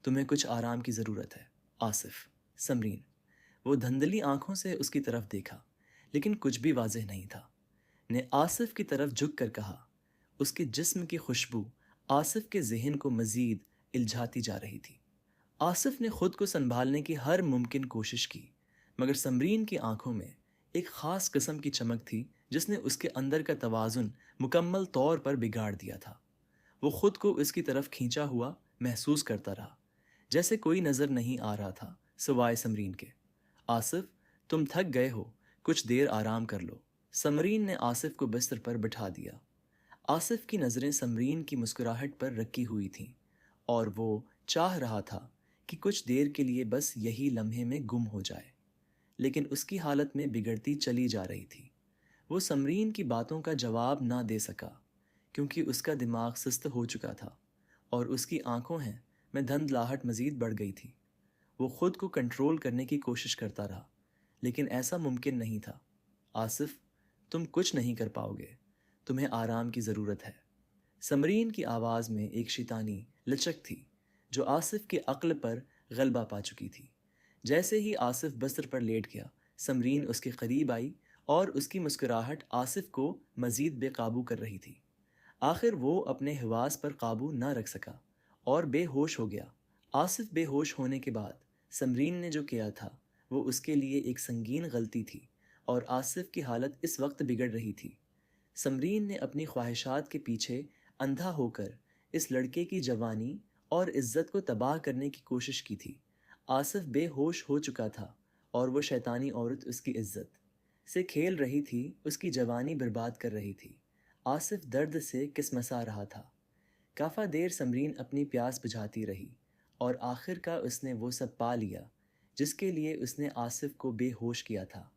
تمہیں کچھ آرام کی ضرورت ہے آصف۔ سمرین، وہ دھندلی آنکھوں سے اس کی طرف دیکھا لیکن کچھ بھی واضح نہیں تھا۔ نے آصف کی طرف جھک کر کہا۔ اس کے جسم کی خوشبو آصف کے ذہن کو مزید الجھاتی جا رہی تھی۔ آصف نے خود کو سنبھالنے کی ہر ممکن کوشش کی، مگر سمرین کی آنکھوں میں ایک خاص قسم کی چمک تھی جس نے اس کے اندر کا توازن مکمل طور پر بگاڑ دیا تھا۔ وہ خود کو اس کی طرف کھینچا ہوا محسوس کرتا رہا، جیسے کوئی نظر نہیں آ رہا تھا سوائے سمرین کے۔ آصف، تم تھک گئے ہو، کچھ دیر آرام کر لو۔ سمرین نے آصف کو بستر پر بٹھا دیا۔ آصف کی نظریں سمرین کی مسکراہٹ پر رکی ہوئی تھیں اور وہ چاہ رہا تھا کہ کچھ دیر کے لیے بس یہی لمحے میں گم ہو جائے، لیکن اس کی حالت میں بگڑتی چلی جا رہی تھی۔ وہ سمرین کی باتوں کا جواب نہ دے سکا کیونکہ اس کا دماغ سست ہو چکا تھا اور اس کی آنکھوں میں دھندلاہٹ مزید بڑھ گئی تھی۔ وہ خود کو کنٹرول کرنے کی کوشش کرتا رہا لیکن ایسا ممکن نہیں تھا۔ آصف، تم کچھ نہیں کر پاؤ گے، تمہیں آرام کی ضرورت ہے۔ سمرین کی آواز میں ایک شیطانی لچک تھی جو آصف کی عقل پر غلبہ پا چکی تھی۔ جیسے ہی آصف بستر پر لیٹ گیا، سمرین اس کے قریب آئی اور اس کی مسکراہٹ آصف کو مزید بے قابو کر رہی تھی۔ آخر وہ اپنے حواس پر قابو نہ رکھ سکا اور بے ہوش ہو گیا۔ آصف بے ہوش ہونے کے بعد سمرین نے جو کیا تھا وہ اس کے لیے ایک سنگین غلطی تھی اور آصف کی حالت اس وقت بگڑ رہی تھی۔ سمرین نے اپنی خواہشات کے پیچھے اندھا ہو کر اس لڑکے کی جوانی اور عزت کو تباہ کرنے کی کوشش کی تھی۔ آصف بے ہوش ہو چکا تھا اور وہ شیطانی عورت اس کی عزت سے کھیل رہی تھی، اس کی جوانی برباد کر رہی تھی۔ آصف درد سے کسمسا رہا تھا۔ کافی دیر سمرین اپنی پیاس بجھاتی رہی اور آخر کا اس نے وہ سب پا لیا جس کے لیے اس نے آصف کو بے ہوش کیا تھا۔